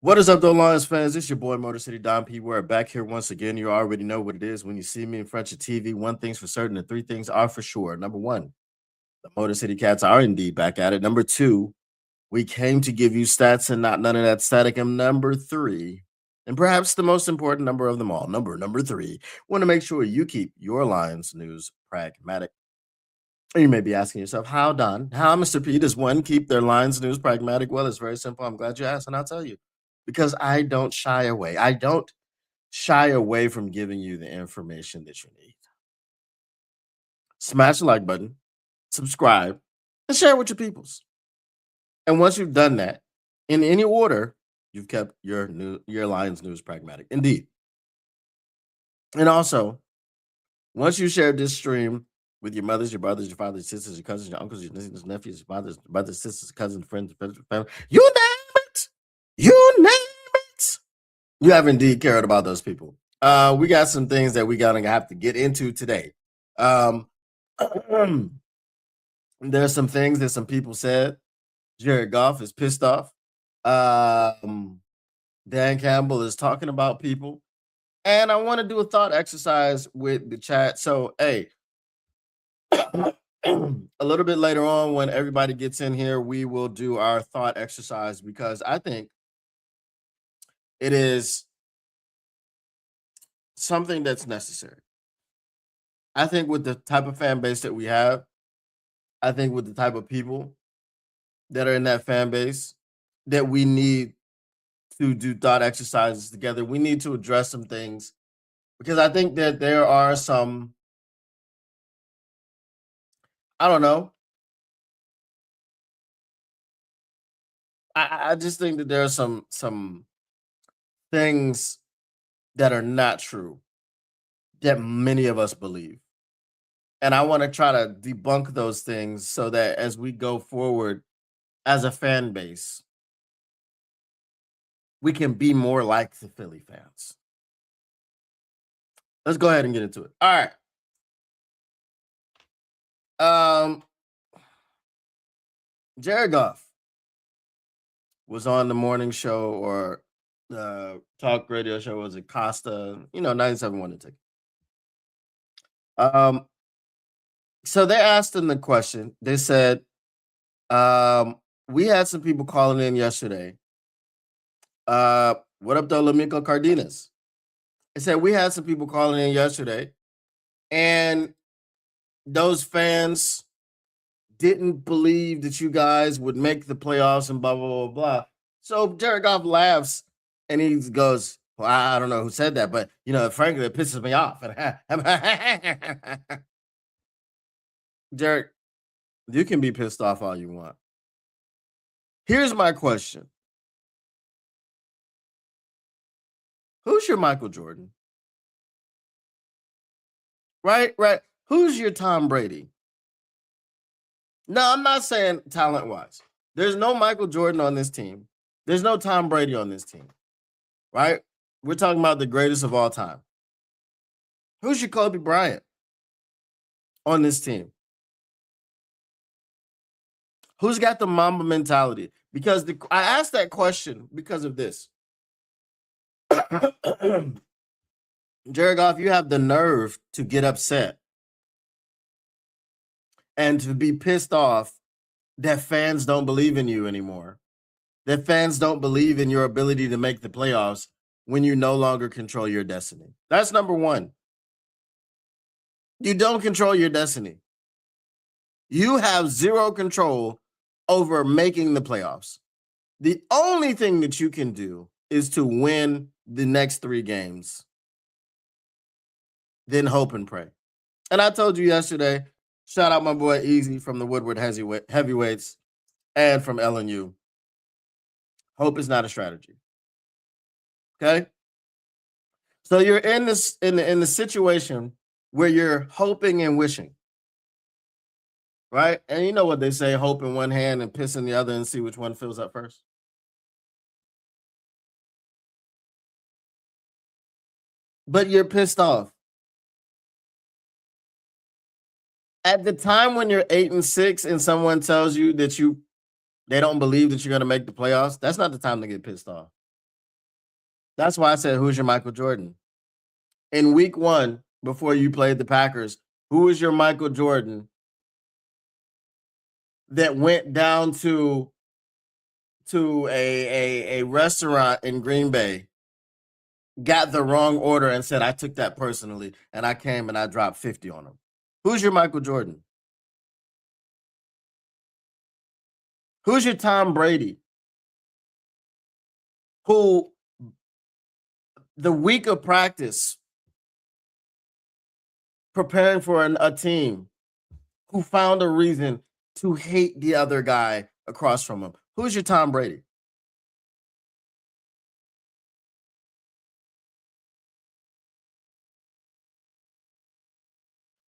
What is up, though, Lions fans? It's your boy Motor City Don P. We're back here once again. You already know what it is when you see me in front of your TV. One thing's for certain, and three things are for sure. Number one, the Motor City Cats are indeed back at it. Number two, we came to give you stats and not none of that static. And number three, and perhaps the most important number of them all, number three, want to make sure you keep your Lions news pragmatic. And you may be asking yourself, how, Don? How, Mr. P, does one keep their Lions news pragmatic? Well, it's very simple. I'm glad you asked, and I'll tell you. Because I don't shy away. I don't shy away from giving you the information that you need. Smash the like button, subscribe, and share with your peoples. And once you've done that, in any order, you've kept your Lions news pragmatic. Indeed. And also, once you share this stream with your mothers, your brothers, your fathers, your sisters, your cousins, your uncles, your nieces, nephews, your fathers, brothers, sisters, cousins, friends, family, you name it. You name it. You have indeed cared about those people. We got some things that we gotta have to get into today. There's some things that some people said. Jared Goff is pissed off. Dan Campbell is talking about people. And I want to do a thought exercise with the chat. So, hey, a little bit later on when everybody gets in here, we will do our thought exercise because I think it is something that's necessary. I think with the type of fan base that we have, I think with the type of people that are in that fan base, that we need to do thought exercises together. We need to address some things because I think that there are some, I don't know. I just think that there are some things that are not true that many of us believe. And I want to try to debunk those things so that as we go forward as a fan base, we can be more like the Philly fans. Let's go ahead and get into it. All right. Jared Goff was on the morning show or talk radio show. Was it Costa? 97.1 the ticket. So they asked him the question. They said, we had some people calling in yesterday. What up, though, Lamico Cardenas? They said we had some people calling in yesterday, and those fans didn't believe that you guys would make the playoffs and blah, blah, blah, blah. So Jared Goff laughs, and he goes, well, I don't know who said that, but, frankly, it pisses me off. Jared, you can be pissed off all you want. Here's my question. Who's your Michael Jordan? Right. Who's your Tom Brady? No, I'm not saying talent-wise. There's no Michael Jordan on this team. There's no Tom Brady on this team. Right? We're talking about the greatest of all time. Who's your Kobe Bryant on this team? Who's got the Mamba mentality? Because I asked that question because of this. Jared Goff, you have the nerve to get upset and to be pissed off that fans don't believe in you anymore, that fans don't believe in your ability to make the playoffs when you no longer control your destiny. That's number one. You don't control your destiny. You have zero control over making the playoffs. The only thing that you can do is to win the next 3 games. Then hope and pray. And I told you yesterday, shout out my boy Easy from the Woodward Heavyweights and from LNU. Hope is not a strategy. Okay? So you're in this in the situation where you're hoping and wishing. Right? And you know what they say, hope in one hand and piss in the other and see which one fills up first. But you're pissed off. At the time when you're 8-6 and someone tells you that they don't believe that you're going to make the playoffs, that's not the time to get pissed off. That's why I said, who's your Michael Jordan? In week 1, before you played the Packers, who was your Michael Jordan that went down to a restaurant in Green Bay, got the wrong order and said, I took that personally, and I came and I dropped 50 on him? Who's your Michael Jordan? Who's your Tom Brady? Who, the week of practice, preparing for a team, who found a reason to hate the other guy across from him? Who's your Tom Brady?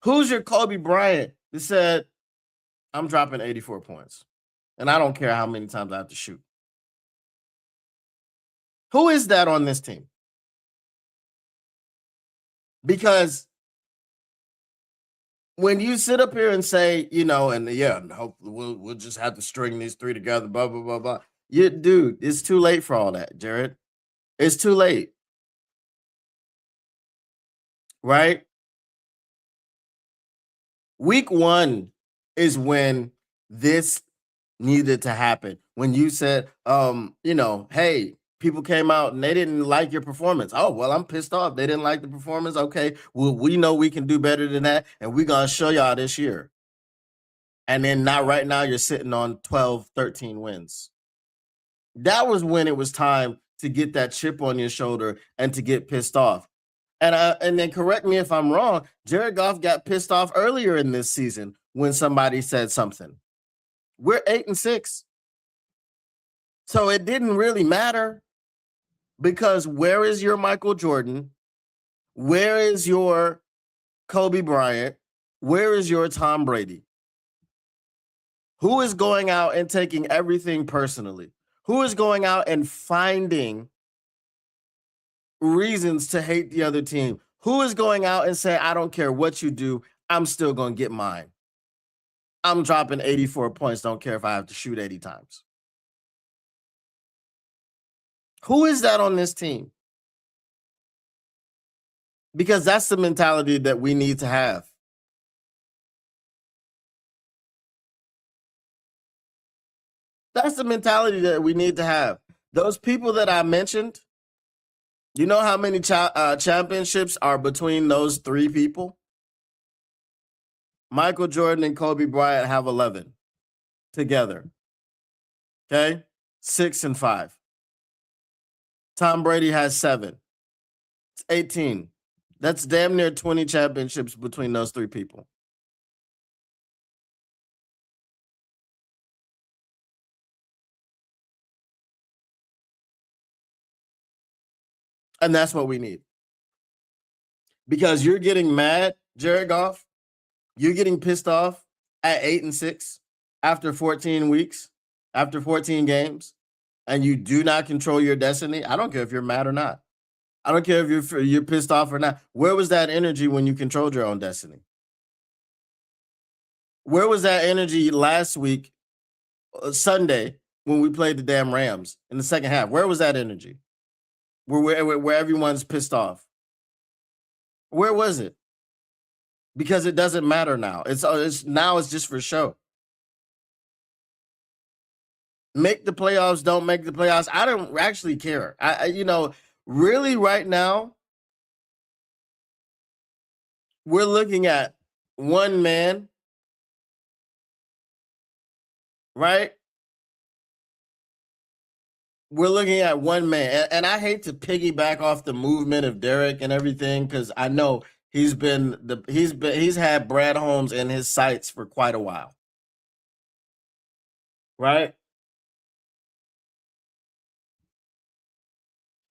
Who's your Kobe Bryant that said, I'm dropping 84 points, and I don't care how many times I have to shoot? Who is that on this team? Because when you sit up here and say, and yeah, hopefully we'll just have to string these three together, blah, blah, blah, blah. Dude, it's too late for all that, Jared. It's too late. Right? Week 1 is when this needed to happen. When you said, hey, people came out and they didn't like your performance. Oh, well, I'm pissed off. They didn't like the performance. Okay, well, we know we can do better than that, and we're going to show y'all this year. And then right now you're sitting on 12, 13 wins. That was when it was time to get that chip on your shoulder and to get pissed off. And then correct me if I'm wrong, Jared Goff got pissed off earlier in this season when somebody said something. We're 8-6. So it didn't really matter, because where is your Michael Jordan? Where is your Kobe Bryant? Where is your Tom Brady? Who is going out and taking everything personally? Who is going out and finding reasons to hate the other team? Who is going out and say, I don't care what you do, I'm still going to get mine. I'm dropping 84 points, don't care if I have to shoot 80 times. Who is that on this team? Because that's the mentality that we need to have. That's the mentality that we need to have. Those people that I mentioned, you know how many championships are between those 3 people? Michael Jordan and Kobe Bryant have 11 together. Okay? 6 and 5. Tom Brady has 7. It's 18. That's damn near 20 championships between those 3 people. And that's what we need. Because you're getting mad, Jared Goff. You're getting pissed off at 8-6 after 14 weeks, after 14 games, and you do not control your destiny. I don't care if you're mad or not. I don't care if you're pissed off or not. Where was that energy when you controlled your own destiny? Where was that energy last week, Sunday, when we played the damn Rams in the second half? Where was that energy? Where everyone's pissed off? Where was it? Because it doesn't matter now. It's now it's just for show. Make the playoffs, don't make the playoffs. I don't actually care. Really right now, we're looking at one man, right? We're looking at one man, and I hate to piggyback off the movement of Derek and everything, because I know he's had Brad Holmes in his sights for quite a while, right?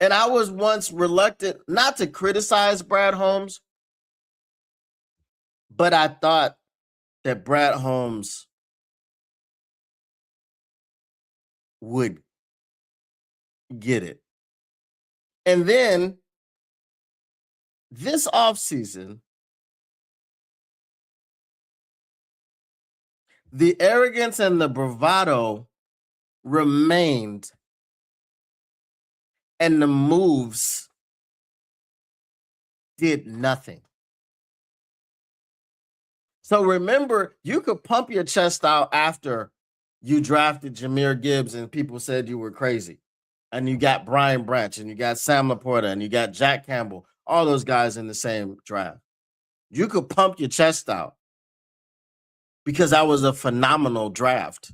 And I was once reluctant not to criticize Brad Holmes, but I thought that Brad Holmes would get it. And then this offseason, the arrogance and the bravado remained, and the moves did nothing. So remember, you could pump your chest out after you drafted Jahmyr Gibbs and people said you were crazy. And you got Brian Branch and you got Sam Laporta and you got Jack Campbell, all those guys in the same draft. You could pump your chest out because that was a phenomenal draft.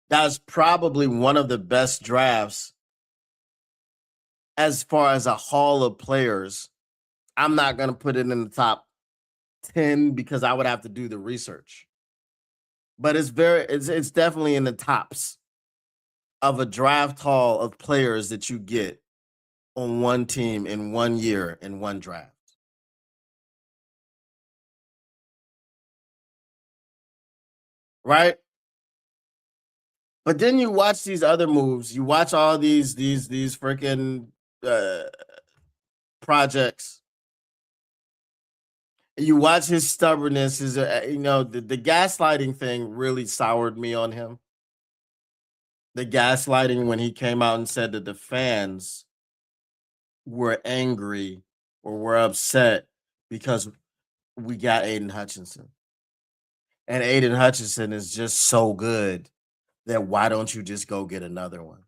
That's probably one of the best drafts as far as a haul of players. I'm not going to put it in the top 10 because I would have to do the research. But it's definitely in the tops of a draft haul of players that you get on one team in 1 year in one draft. Right? But then you watch these other moves. You watch all these freaking projects. You watch his stubbornness. His the gaslighting thing really soured me on him. The gaslighting when he came out and said that the fans were angry or were upset because we got Aiden Hutchinson. And Aiden Hutchinson is just so good that why don't you just go get another one?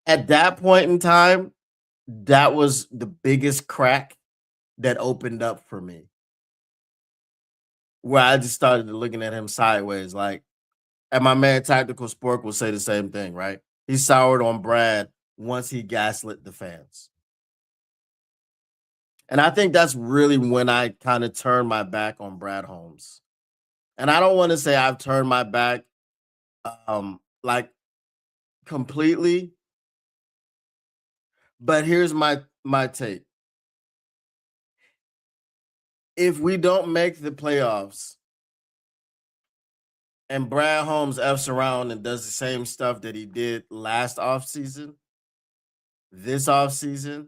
At that point in time, that was the biggest crack that opened up for me. Where I just started looking at him sideways, like, and my man Tactical Sport will say the same thing, right? He soured on Brad once he gaslit the fans. And I think that's really when I kind of turned my back on Brad Holmes. And I don't want to say I've turned my back like completely, but here's my take. If we don't make the playoffs and Brad Holmes F's around and does the same stuff that he did last offseason, this offseason,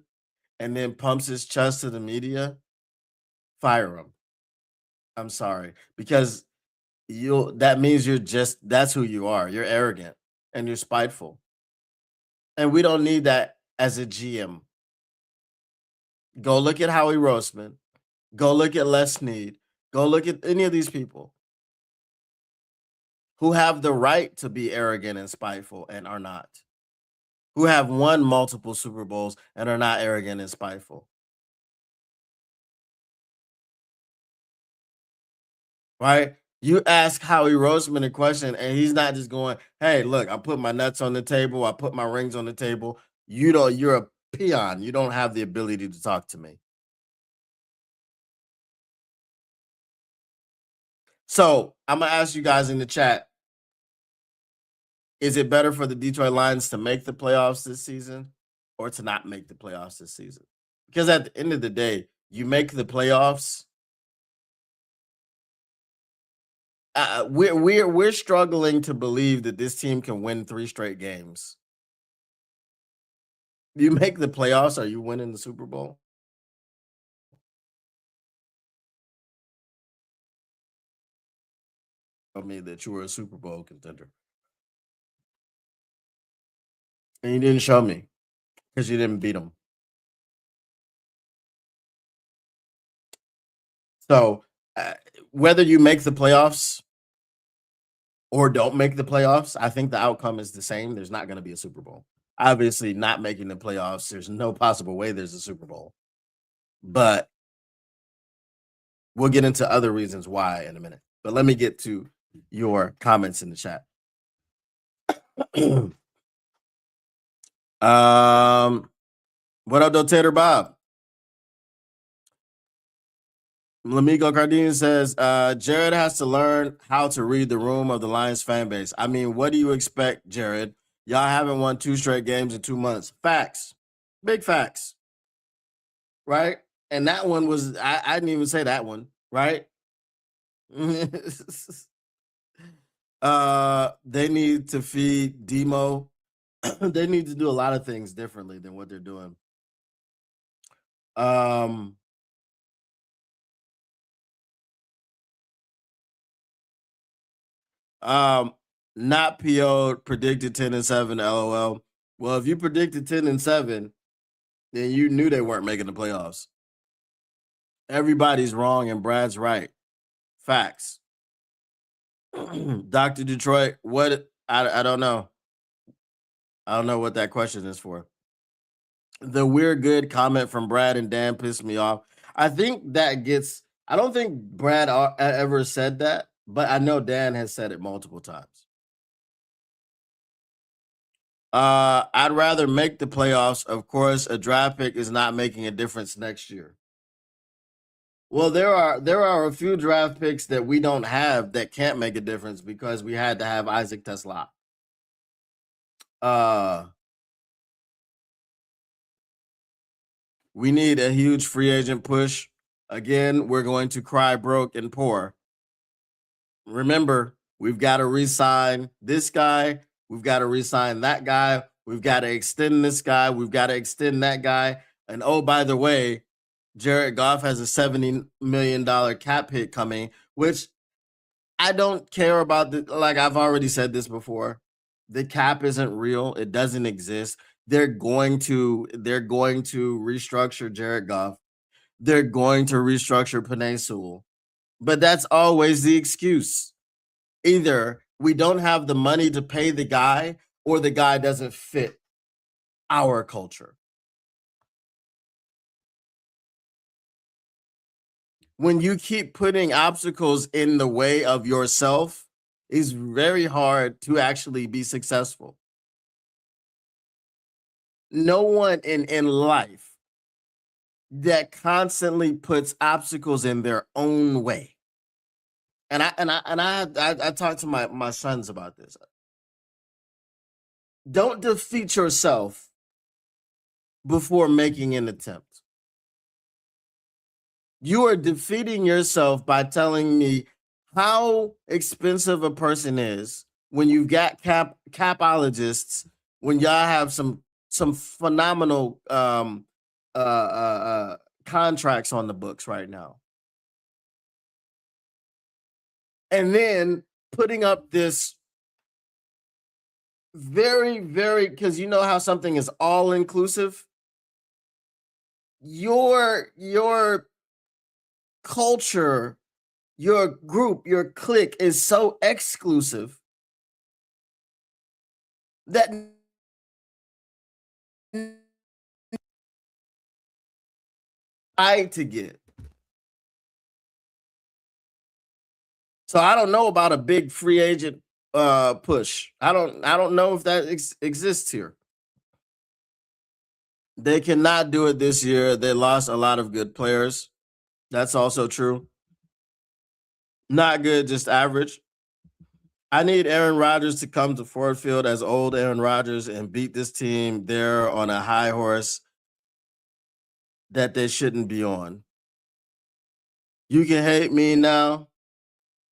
and then pumps his chest to the media, fire him. I'm sorry. Because that means that's who you are. You're arrogant and you're spiteful. And we don't need that as a GM. Go look at Howie Roseman. Go look at Les Snead. Go look at any of these people who have the right to be arrogant and spiteful and are not. Who have won multiple Super Bowls and are not arrogant and spiteful. Right? You ask Howie Roseman a question and he's not just going, hey, look, I put my nuts on the table. I put my rings on the table. You're a peon. You don't have the ability to talk to me. So I'm going to ask you guys in the chat, is it better for the Detroit Lions to make the playoffs this season or to not make the playoffs this season? Because at the end of the day, you make the playoffs. We're struggling to believe that this team can win 3 straight games. You make the playoffs, are you winning the Super Bowl? I mean that you were a Super Bowl contender. And you didn't show me because you didn't beat them. So whether you make the playoffs or don't make the playoffs, I think the outcome is the same. There's not going to be a Super Bowl. Obviously, not making the playoffs, there's no possible way there's a Super Bowl. But we'll get into other reasons why in a minute. But let me get to your comments in the chat. What up, though, Tater Bob? Lamigo Cardine says, Jared has to learn how to read the room of the Lions fan base. I mean, what do you expect, Jared? Y'all haven't won 2 straight games in 2 months. Facts. Big facts. Right? And that one was, I didn't even say that one, right? They need to feed Demo. They need to do a lot of things differently than what they're doing. Not PO'd, predicted 10-7, LOL. Well, if you predicted 10-7, then you knew they weren't making the playoffs. Everybody's wrong and Brad's right. Facts. Dr. Detroit, what I don't know. I don't know what that question is for. The "we're good" comment from Brad and Dan pissed me off. I think that gets I don't think Brad ever said that, but I know Dan has said it multiple times. I'd rather make the playoffs. Of course, a draft pick is not making a difference next year. Well, there are a few draft picks that we don't have that can't make a difference because we had to have Isaac Tesla. We need a huge free agent push. Again, we're going to cry broke and poor. Remember, we've got to re-sign this guy. We've got to re-sign that guy. We've got to extend this guy. We've got to extend that guy. And oh, by the way, Jared Goff has a $70 million cap hit coming, which I don't care about. Like I've already said this before, the cap isn't real. It doesn't exist. They're going to restructure Jared Goff. They're going to restructure Penei Sewell. But that's always the excuse. Either we don't have the money to pay the guy or the guy doesn't fit our culture. When you keep putting obstacles in the way of yourself, it's very hard to actually be successful. No one in life that constantly puts obstacles in their own way. And I talked to my sons about this. Don't defeat yourself before making an attempt. You are defeating yourself by telling me how expensive a person is when you've got capologists, when y'all have some phenomenal contracts on the books right now. And then putting up this very, very, because you know how something is all inclusive. Your culture, your group, your clique is so exclusive that I to get. So I don't know about a big free agent push. I don't know if that exists here. They cannot do it this year. They lost a lot of good players. That's also true. Not good, just average. I need Aaron Rodgers to come to Ford Field as old Aaron Rodgers and beat this team there on a high horse that they shouldn't be on. You can hate me now,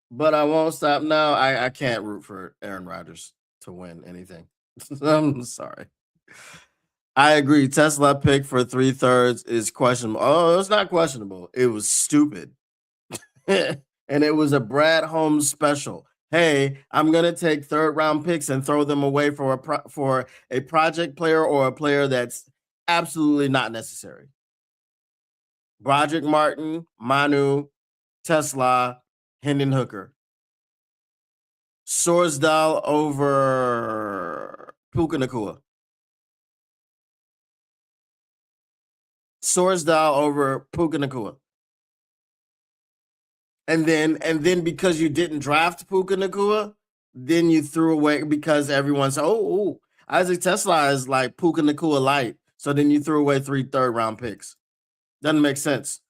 but I won't stop now. I can't root for Aaron Rodgers to win anything. I'm sorry. I agree. Tesla pick for 3/3 is questionable. Oh, it's not questionable. It was stupid. And it was a Brad Holmes special. Hey, I'm gonna take third-round picks and throw them away for a project player or a player that's absolutely not necessary. Broderick Martin, Manu, Tesla, Hendon Hooker. Sorsdal over Puka Nacua. Sorsdal over Puka Nacua. And then because you didn't draft Puka Nacua, then you threw away because everyone's Isaac Tesla is like Puka Nacua light. So then you threw away 3 third-round picks. Doesn't make sense.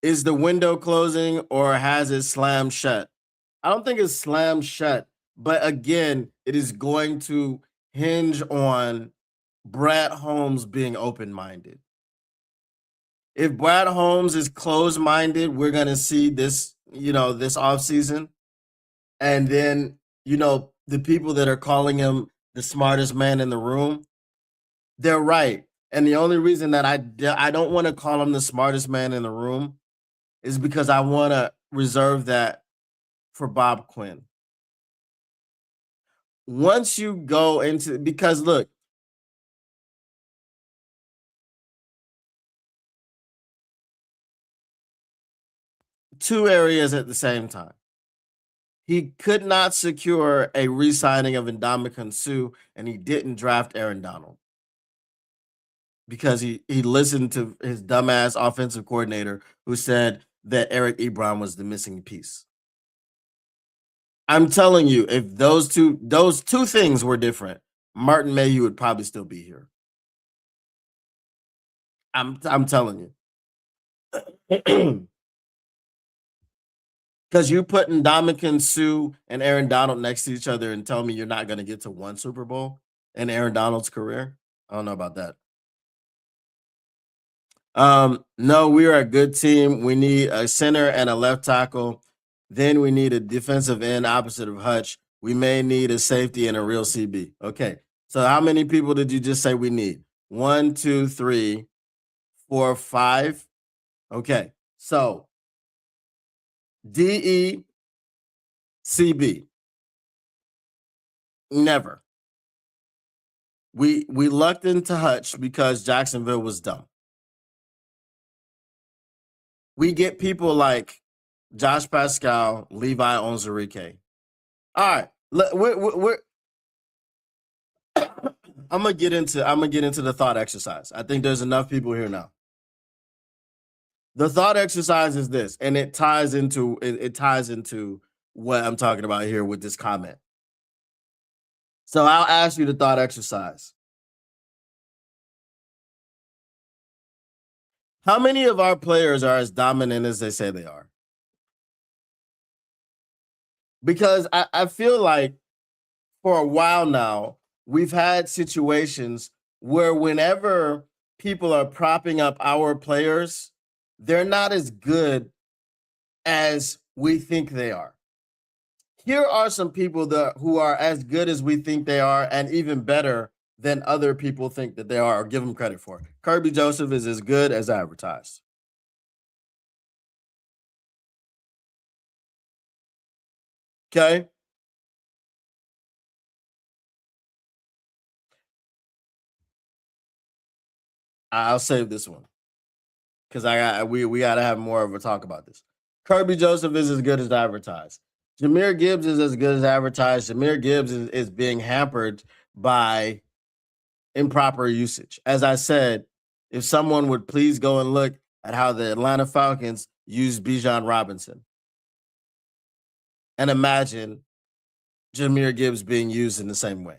Is the window closing or has it slammed shut? I don't think it's slammed shut, but again, it is going to hinge on Brad Holmes being open-minded. If Brad Holmes is closed-minded, we're going to see this, this offseason. And then, the people that are calling him the smartest man in the room, they're right. And the only reason that I don't want to call him the smartest man in the room is because I want to reserve that for Bob Quinn. Once you go into, because look, two areas at the same time. He could not secure a re-signing of Ndamukong Suh, and he didn't draft Aaron Donald because he listened to his dumbass offensive coordinator who said that Eric Ebron was the missing piece. I'm telling you, if those two things were different, Martin Mayhew would probably still be here. I'm telling you. Because you put Ndamukong Suh and Aaron Donald next to each other and tell me you're not going to get to one Super Bowl in Aaron Donald's career. I don't know about that. No, we are a good team. We need a center and a left tackle. Then we need a defensive end opposite of Hutch. We may need a safety and a real CB. Okay. So how many people did you just say we need? 1, 2, 3, 4, 5. Okay. So DE, CB. Never. We lucked into Hutch because Jacksonville was dumb. We get people like Josh Pascal, Levi Onwuzurike. All right, we're I'm gonna get into the thought exercise. I think there's enough people here now. The thought exercise is this, and it ties into what I'm talking about here with this comment. So I'll ask you the thought exercise. How many of our players are as dominant as they say they are? Because I feel like for a while now, we've had situations where whenever people are propping up our players, they're not as good as we think they are. Here are some people who are as good as we think they are and even better than other people think that they are or give them credit for. Kirby Joseph is as good as advertised. Okay? I'll save this one because we got to have more of a talk about this. Kirby Joseph is as good as advertised. Jahmyr Gibbs is as good as advertised. Jahmyr Gibbs is being hampered by improper usage. As I said, if someone would please go and look at how the Atlanta Falcons use Bijan Robinson and imagine Jahmyr Gibbs being used in the same way.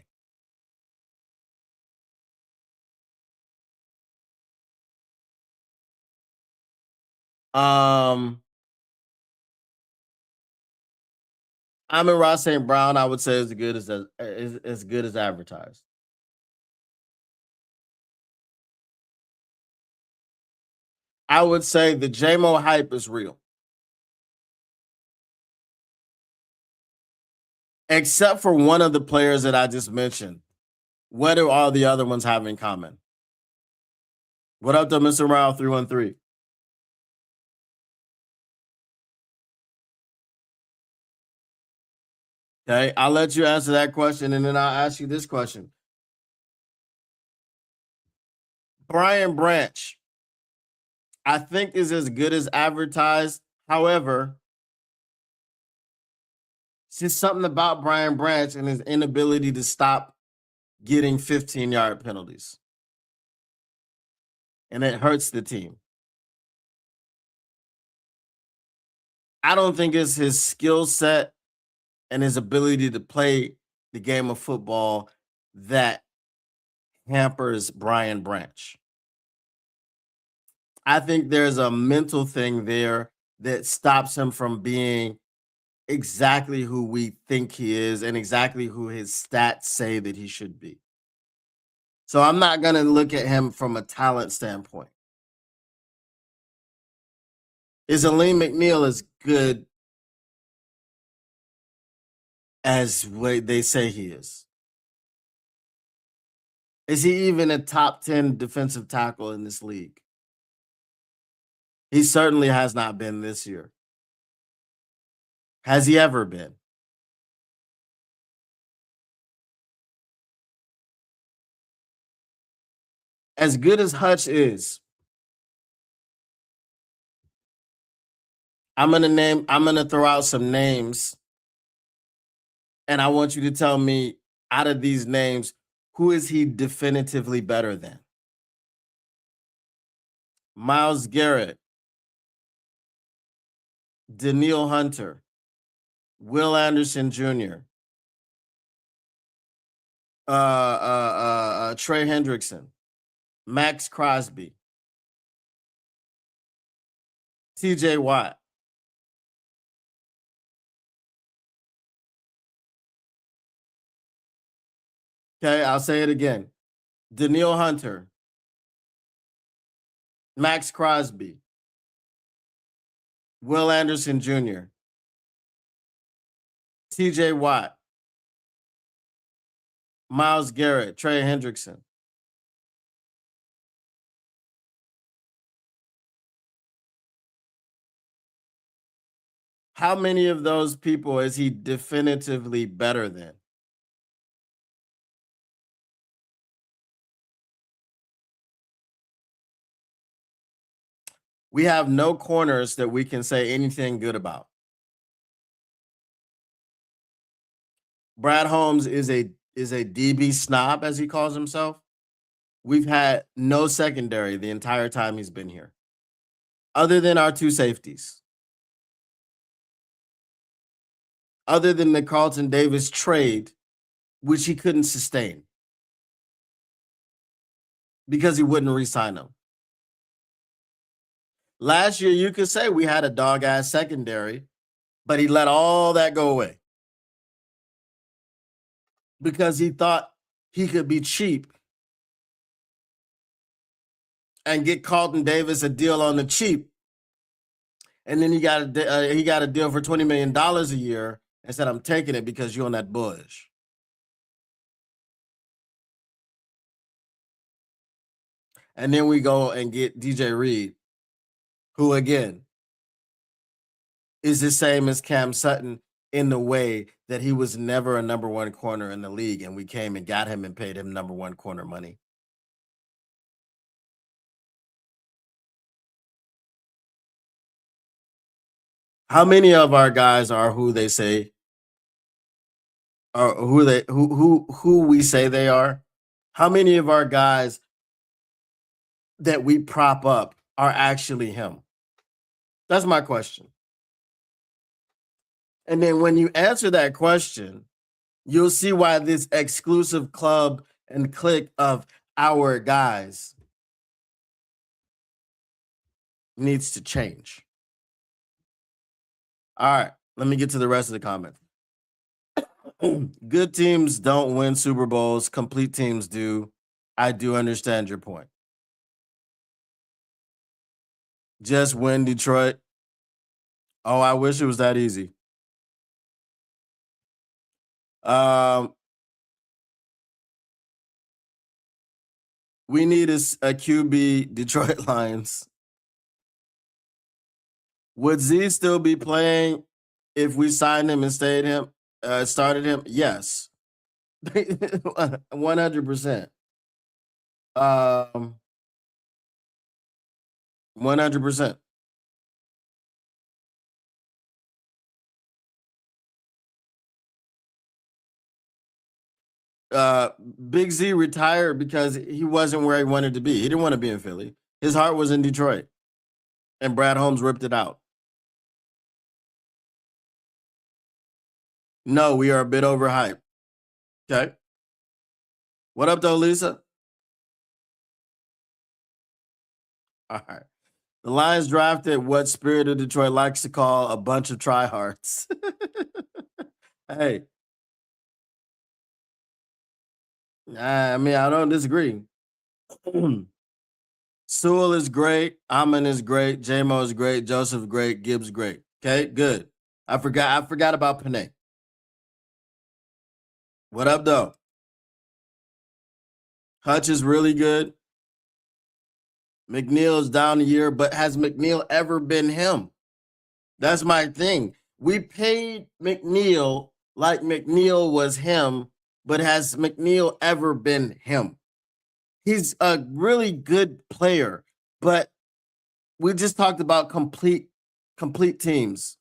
Amon-Ra St. Brown, I would say, is as good as advertised. I would say the JMO hype is real. Except for one of the players that I just mentioned. What do all the other ones have in common? What up to Mr. Rao 313? Okay, I'll let you answer that question and then I'll ask you this question. Brian Branch, I think, is as good as advertised. However, it's just something about Brian Branch and his inability to stop getting 15-yard penalties. And it hurts the team. I don't think it's his skill set and his ability to play the game of football that hampers Brian Branch. I think there's a mental thing there that stops him from being exactly who we think he is and exactly who his stats say that he should be. So I'm not going to look at him from a talent standpoint. Is Aleem McNeil as good as they say he is? Is he even a top 10 defensive tackle in this league? He certainly has not been this year. Has he ever been? As good as Hutch is, I'm gonna throw out some names, and I want you to tell me out of these names, who is he definitively better than? Myles Garrett, Daniil Hunter, Will Anderson Jr., Trey Hendrickson, Max Crosby, TJ Watt. Okay, I'll say it again. Daniil Hunter, Max Crosby, Will Anderson Jr., TJ Watt, Myles Garrett, Trey Hendrickson. How many of those people is he definitively better than? We have no corners that we can say anything good about. Brad Holmes is a DB snob, as he calls himself. We've had no secondary the entire time he's been here, other than our two safeties, other than the Carlton Davis trade, which he couldn't sustain because he wouldn't re-sign him. Last year, you could say we had a dog-ass secondary, but he let all that go away because he thought he could be cheap and get Carlton Davis a deal on the cheap. And then he got a deal for $20 million a year and said, I'm taking it because you're on that bush. And then we go and get DJ Reed, who again is the same as Cam Sutton in the way that he was never a number one corner in the league. And we came and got him and paid him number one corner money. How many of our guys are who they say, or who we say they are? How many of our guys that we prop up are actually him? That's my question. And then when you answer that question, you'll see why this exclusive club and clique of our guys needs to change. All right, let me get to the rest of the comments. Good teams don't win Super Bowls. Complete teams do. I do understand your point. Just win Detroit. Oh, I wish it was that easy. We need a QB Detroit Lions. Would Z still be playing if we signed him and started him? Yes. 100%. 100%. Big Z retired because he wasn't where he wanted to be. He didn't want to be in Philly. His heart was in Detroit. And Brad Holmes ripped it out. No, we are a bit overhyped. Okay. What up, though, Lisa? All right. The Lions drafted what Spirit of Detroit likes to call a bunch of tryhards. Hey. I mean, I don't disagree. Sewell is great. Amon is great. J-Mo is great. Joseph great. Gibbs great. Okay, good. I forgot about Panay. What up, though? Hutch is really good. McNeil is down a year, but has McNeil ever been him? That's my thing. We paid McNeil like McNeil was him, but has McNeil ever been him? He's a really good player, but we just talked about complete teams.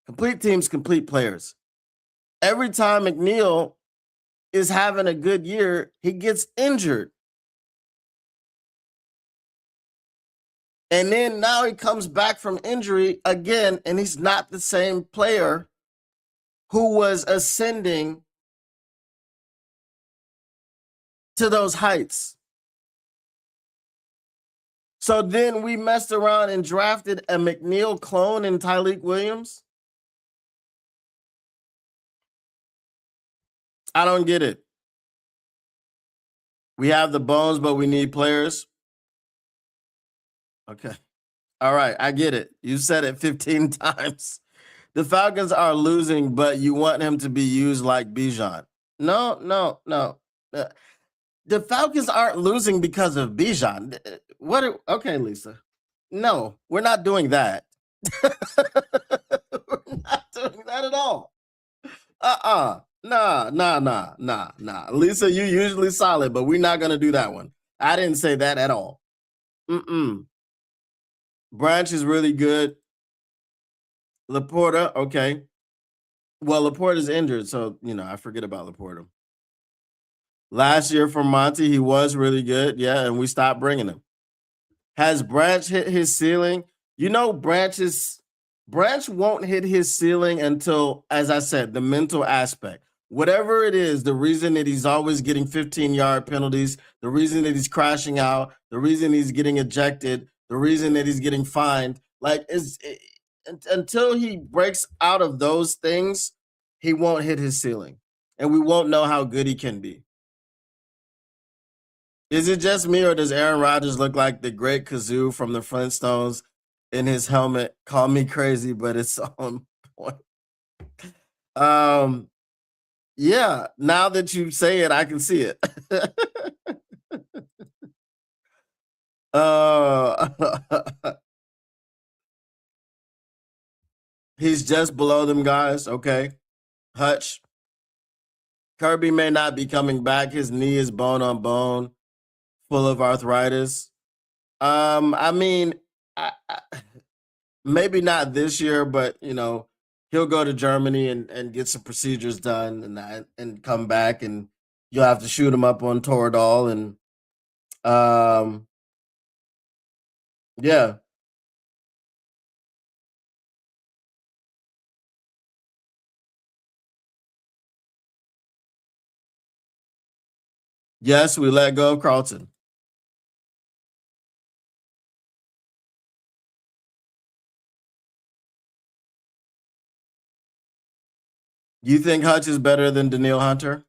Complete teams, complete players. Every time McNeil is having a good year, he gets injured. And then now he comes back from injury again, and he's not the same player who was ascending to those heights. So then we messed around and drafted a McNeil clone in Tyleik Williams. I don't get it. We have the bones, but we need players. Okay. All right. I get it. You said it 15 times. The Falcons are losing, but you want him to be used like Bijan. No, no, no. The Falcons aren't losing because of Bijan. Okay, Lisa. No, we're not doing that. We're not doing that at all. Nah. Lisa, you usually solid, but we're not gonna do that one. I didn't say that at all. Branch is really good. Laporta, okay. Well, Laporta's injured, so I forget about Laporta. Last year for Monty, he was really good, yeah, and we stopped bringing him. Has Branch hit his ceiling? Branch won't hit his ceiling until, as I said, the mental aspect. Whatever it is, the reason that he's always getting 15-yard penalties, the reason that he's crashing out, the reason he's getting ejected, the reason that he's getting fined, until he breaks out of those things, he won't hit his ceiling. And we won't know how good he can be. Is it just me, or does Aaron Rodgers look like the great kazoo from the Flintstones in his helmet? Call me crazy, but it's on point. Yeah, now that you say it, I can see it. He's just below them guys. Okay. Hutch. Kirby may not be coming back. His knee is bone on bone, full of arthritis. I mean, maybe not this year, but he'll go to Germany and get some procedures done and come back, and you'll have to shoot him up on Toradol, and yeah. Yes, we let go of Carlton. You think Hutch is better than Daniil Hunter?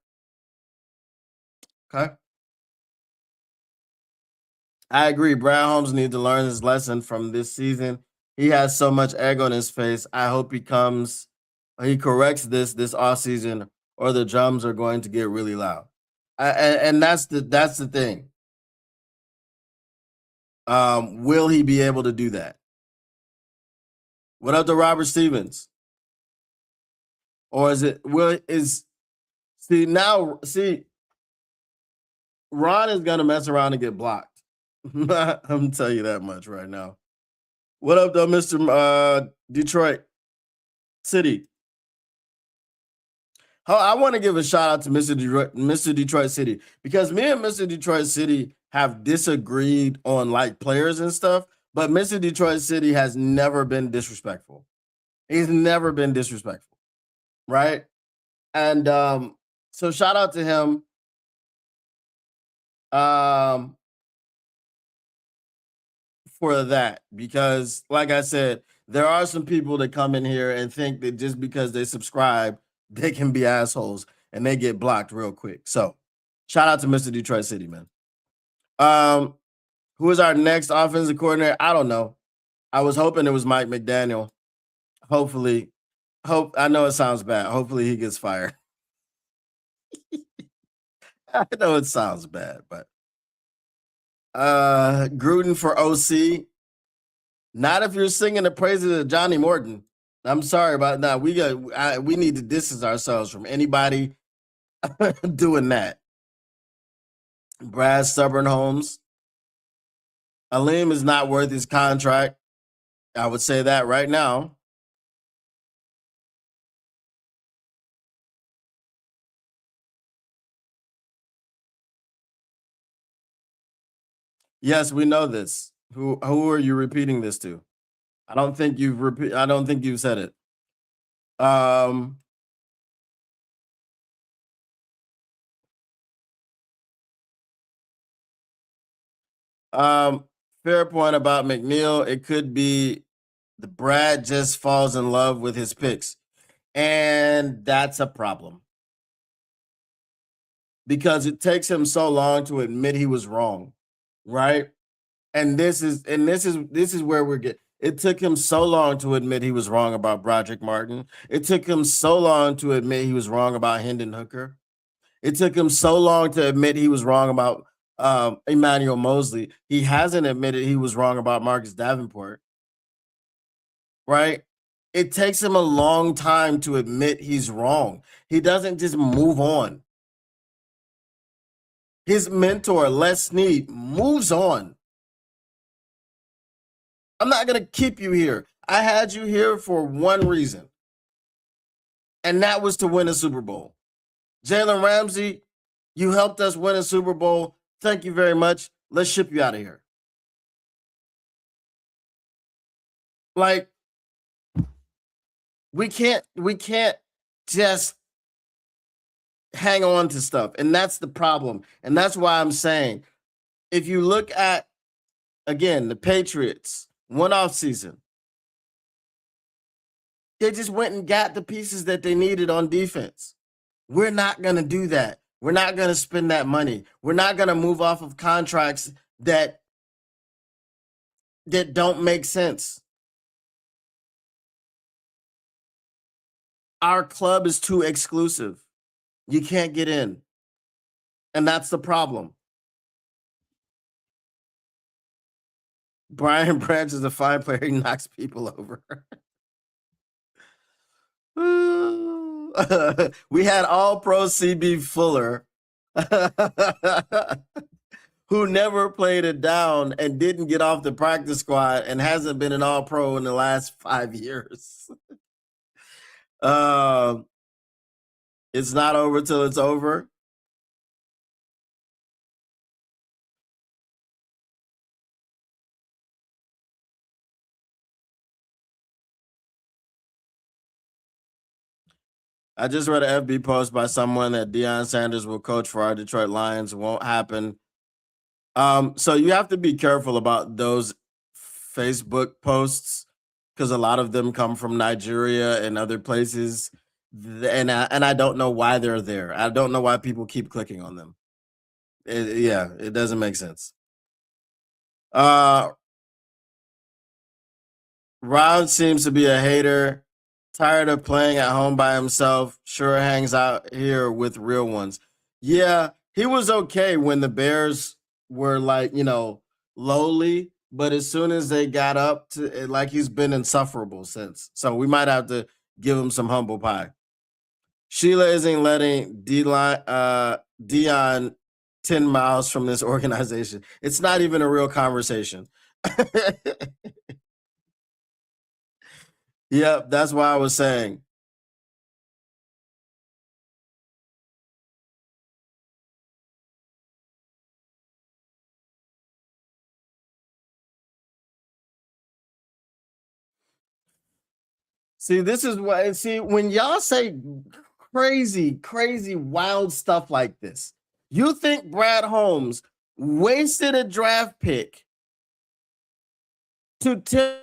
Okay. I agree. Brad Holmes needs to learn his lesson from this season. He has so much egg on his face. I hope he corrects this offseason, or the drums are going to get really loud. And that's the thing. Will he be able to do that? What up to Robert Stevens? Or is it Ron is gonna mess around and get blocked. I'm gonna tell you that much right now. What up though, Mr. Detroit City? I want to give a shout out to Mr. Detroit City, because me and Mr. Detroit City have disagreed on like players and stuff, but Mr. Detroit City has never been disrespectful. He's never been disrespectful, right? And so shout out to him. For that, because like I said, there are some people that come in here and think that just because they subscribe, they can be assholes, and they get blocked real quick. So shout out to Mr. Detroit City, man. Who is our next offensive coordinator? I don't know. I was hoping it was Mike McDaniel. Hopefully, I know it sounds bad. Hopefully he gets fired. I know it sounds bad, but Gruden for OC. Not if you're singing the praises of Johnny Morton. I'm sorry about that. We need to distance ourselves from anybody doing that. Brad Stubborn Holmes. Aleem is not worth his contract. I would say that right now. Yes, we know this. Who are you repeating this to? I don't think you've said it. Um um Fair point about McNeil. It could be the Brad just falls in love with his picks. And that's a problem. Because it takes him so long to admit he was wrong, right? This is where we're getting. It took him so long to admit he was wrong about Broderick Martin. It took him so long to admit he was wrong about Hendon Hooker. It took him so long to admit he was wrong about Emmanuel Mosley. He hasn't admitted he was wrong about Marcus Davenport, right? It takes him a long time to admit he's wrong. He doesn't just move on. His mentor, Les Snead, moves on. I'm not going to keep you here. I had you here for one reason, and that was to win a Super Bowl. Jalen Ramsey, you helped us win a Super Bowl. Thank you very much. Let's ship you out of here. Like, we can't just hang on to stuff. And that's the problem. And that's why I'm saying, if you look at, again, the Patriots, one off season, they just went and got the pieces that they needed on defense. We're not going to do that. We're not going to spend that money. We're not going to move off of contracts that don't make sense. Our club is too exclusive. You can't get in. And that's the problem. Brian Branch is a fine player. He knocks people over. We had all pro CB Fuller, who never played it down and didn't get off the practice squad and hasn't been an all pro in the last 5 years. uh, it's not over till it's over. I just read an FB post by someone that Deion Sanders will coach for our Detroit Lions. It won't happen. So you have to be careful about those Facebook posts because a lot of them come from Nigeria and other places, and I don't know why they're there. I don't know why people keep clicking on them. Yeah, it doesn't make sense. Uh, Ron seems to be a hater, tired of playing at home by himself. Sure hangs out here with real ones. Yeah, he was okay when the Bears were like, lowly, but as soon as they got up to like he's been insufferable since. So we might have to give him some humble pie. Sheila isn't letting Dion 10 miles from this organization. It's not even a real conversation. Yep, that's why I was saying. See, this is why. See, when y'all say crazy, crazy, wild stuff like this, you think Brad Holmes wasted a draft pick to tell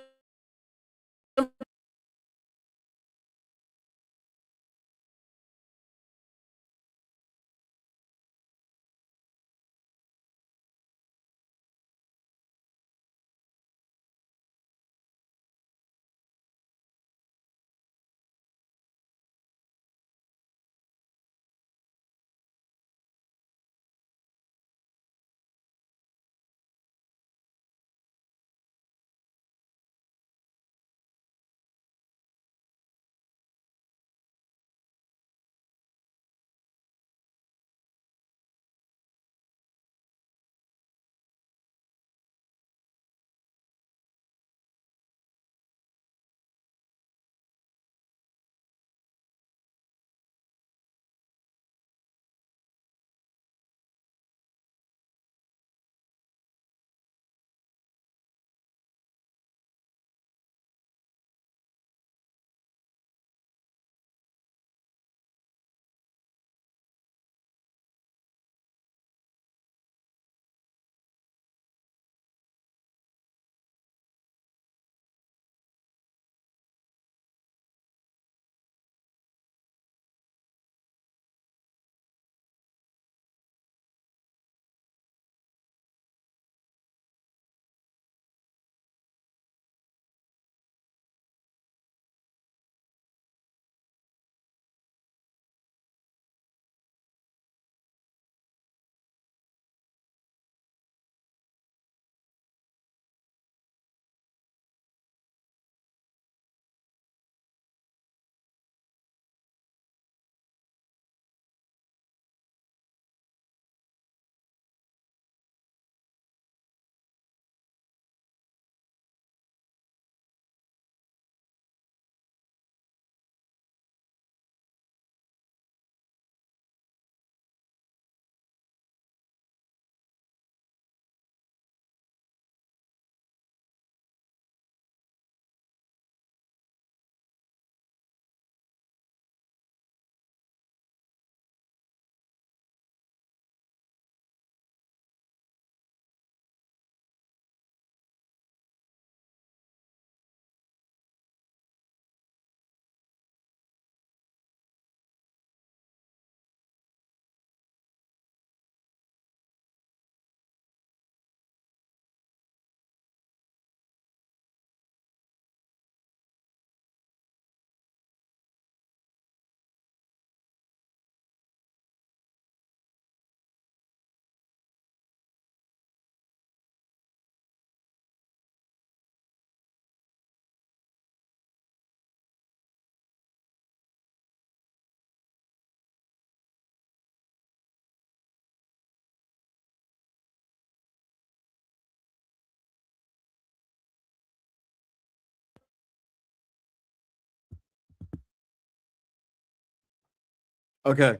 Okay,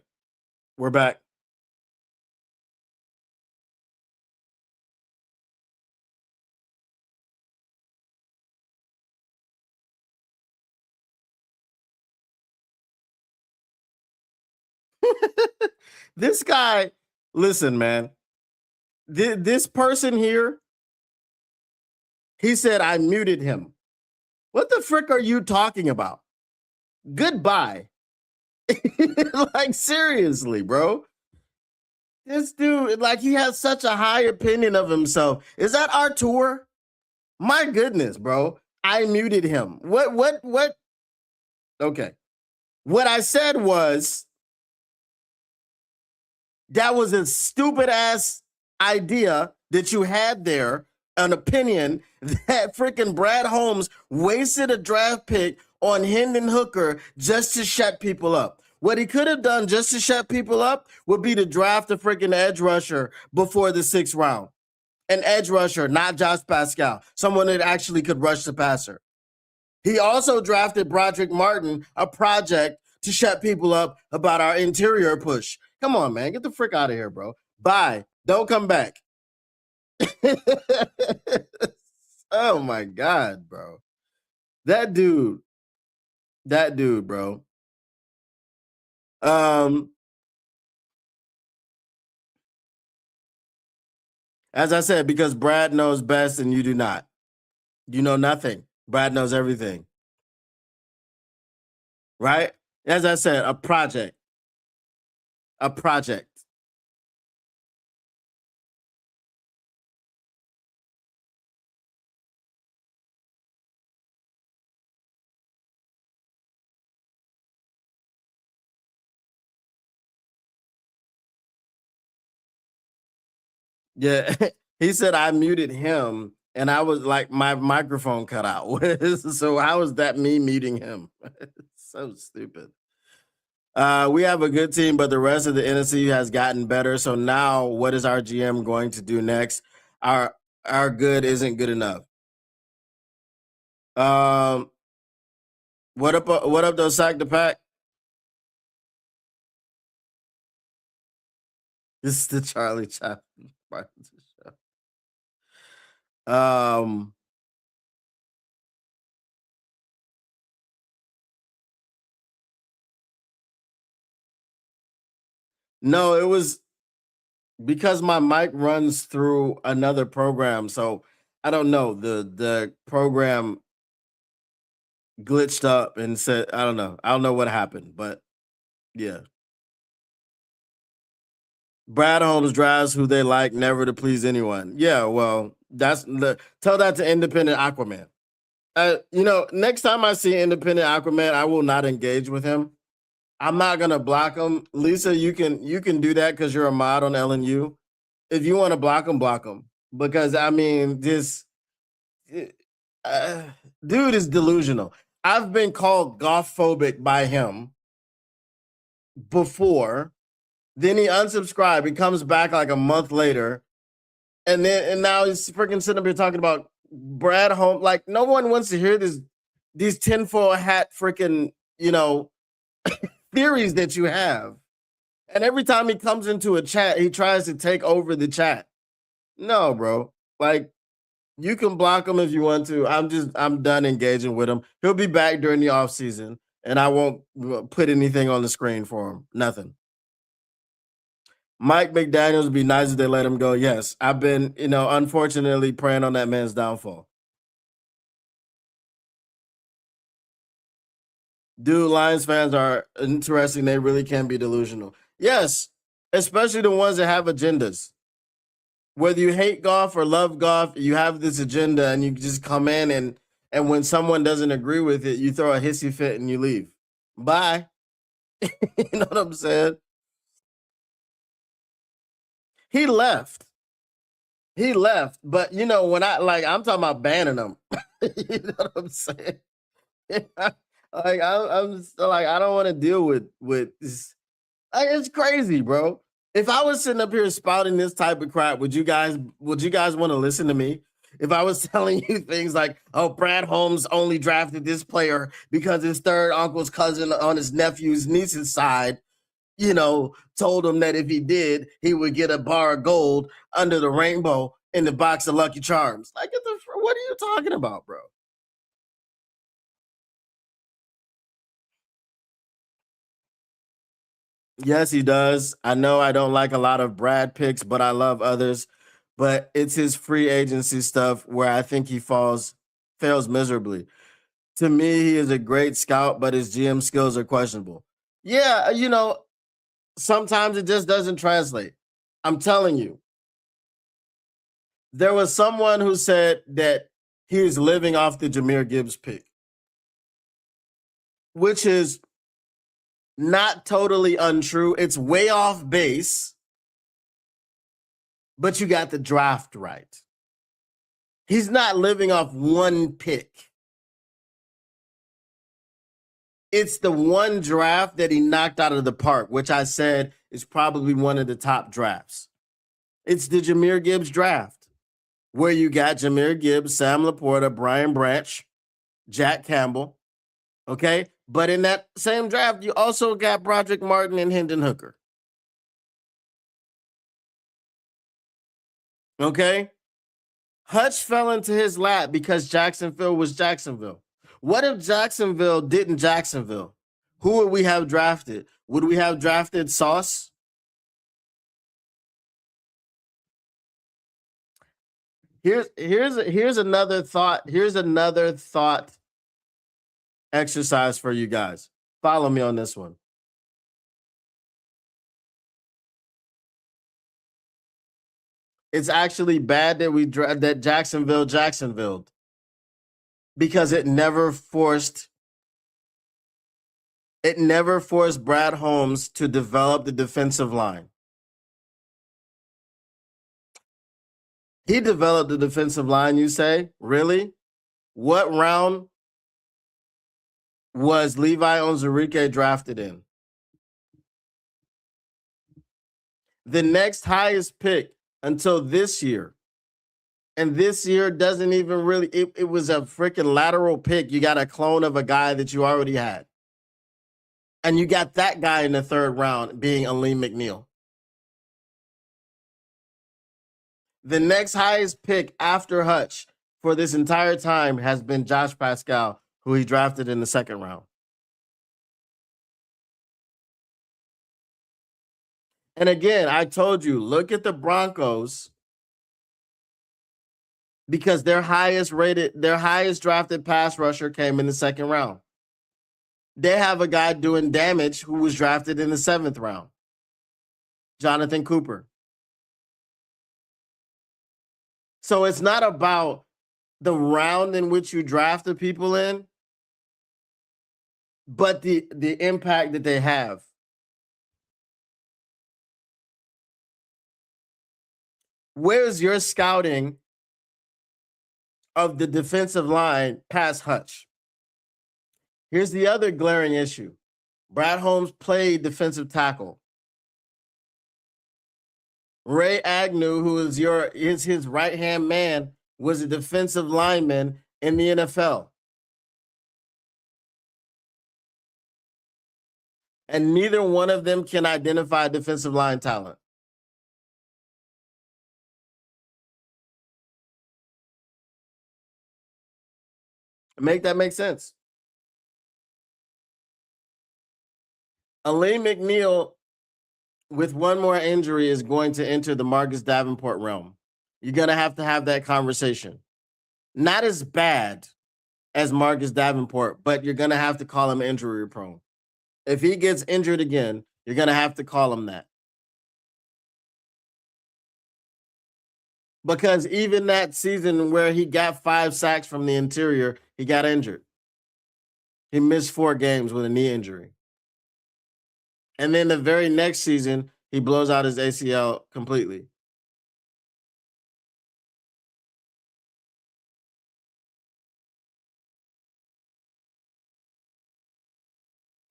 we're back. This guy, listen, man. This person here, he said I muted him. What the frick are you talking about? Goodbye. Like seriously, bro. This dude, like he has such a high opinion of himself. Is that our tour? My goodness, bro. I muted him. What? Okay. What I said was that was a stupid ass idea that you had there, an opinion that freaking Brad Holmes wasted a draft pick on Hendon Hooker just to shut people up. What he could have done just to shut people up would be to draft a freaking edge rusher before the 6th round. An edge rusher, not Josh Pascal, someone that actually could rush the passer. He also drafted Broderick Martin, a project to shut people up about our interior push. Come on, man. Get the frick out of here, bro. Bye. Don't come back. Oh my God, bro. That dude, bro. As I said, because Brad knows best and you do not. You know nothing. Brad knows everything. Right? As I said, a project. A project. Yeah. He said I muted him and I was like, my microphone cut out. So how is that me muting him? So stupid. We have a good team, but the rest of the NFC has gotten better. So now, what is our GM going to do next? Our good isn't good enough. Um, what up? What up? Those sack the pack. This is the Charlie Chaplin part of the show. No, it was because my mic runs through another program, so I don't know. The program glitched up and said, I don't know. I don't know what happened, but yeah. Brad Holmes drives who they like, never to please anyone. Yeah, well, tell that to Independent Aquaman. Next time I see Independent Aquaman, I will not engage with him. I'm not gonna block him. Lisa, you can do that because you're a mod on LNU. If you want to block him. Because I mean, this uh, dude is delusional. I've been called golf phobic by him before. Then he unsubscribed. He comes back like a month later, and now he's freaking sitting up here talking about Brad Holmes. Like no one wants to hear these tinfoil hat freaking theories that you have. And every time he comes into a chat, he tries to take over the chat. No, bro. Like you can block him if you want to. I'm done engaging with him. He'll be back during the off season, and I won't put anything on the screen for him. Nothing. Mike McDaniels would be nice if they let him go. Yes, I've been, unfortunately preying on that man's downfall. Dude, Lions fans are interesting. They really can be delusional. Yes, especially the ones that have agendas. Whether you hate golf or love golf, you have this agenda and you just come in and when someone doesn't agree with it, you throw a hissy fit and you leave. Bye. You know what I'm saying? He left. He left. But when I'm talking about banning him. You know what I'm saying? I'm just like I don't want to deal with this. Like, it's crazy, bro. If I was sitting up here spouting this type of crap, would you guys want to listen to me? If I was telling you things like, oh, Brad Holmes only drafted this player because his third uncle's cousin on his nephew's niece's side, told him that if he did, he would get a bar of gold under the rainbow in the box of Lucky Charms. Like, what are you talking about, bro? Yes, he does. I know I don't like a lot of Brad picks, but I love others. But it's his free agency stuff where I think he fails miserably. To me, he is a great scout, but his GM skills are questionable. Yeah, sometimes it just doesn't translate. I'm telling you. There was someone who said that he was living off the Jahmyr Gibbs pick, which is not totally untrue. It's way off base, but you got the draft right. He's not living off one pick. It's the one draft that he knocked out of the park, which I said is probably one of the top drafts. It's the Jahmyr Gibbs draft, where you got Jahmyr Gibbs, Sam Laporta, Brian Branch, Jack Campbell. Okay. But in that same draft, you also got Broderick Martin and Hendon Hooker. Okay. Hutch fell into his lap because Jacksonville was Jacksonville. What if Jacksonville didn't Jacksonville? Who would we have drafted? Would we have drafted Sauce? Here's another thought. Here's another thought exercise for you guys. Follow me on this one. It's actually bad that that Jacksonville because it never forced Brad Holmes to develop the defensive line. He developed the defensive line, you say? Really? What round was Levi Onwuzurike drafted in? The next highest pick until this year. And this year doesn't even really, it was a freaking lateral pick. You got a clone of a guy that you already had. And you got that guy in the third round being Aleem McNeil. The next highest pick after Hutch for this entire time has been Josh Pascal, who he drafted in the second round. And again, I told you, look at the Broncos because their highest drafted pass rusher came in the second round. They have a guy doing damage who was drafted in the seventh round, Jonathan Cooper. So it's not about the round in which you draft the people in, but the impact that they have. Where's your scouting of the defensive line past Hutch? Here's the other glaring issue. Brad Holmes played defensive tackle. Ray Agnew, who is his right-hand man, was a defensive lineman in the NFL. And neither one of them can identify defensive line talent. Make that make sense? Aleem McNeil, with one more injury, is going to enter the Marcus Davenport realm. You're going to have that conversation. Not as bad as Marcus Davenport, but you're going to have to call him injury prone. If he gets injured again, you're going to have to call him that. Because even that season where he got 5 sacks from the interior, he got injured. He missed 4 games with a knee injury. And then the very next season, he blows out his ACL completely.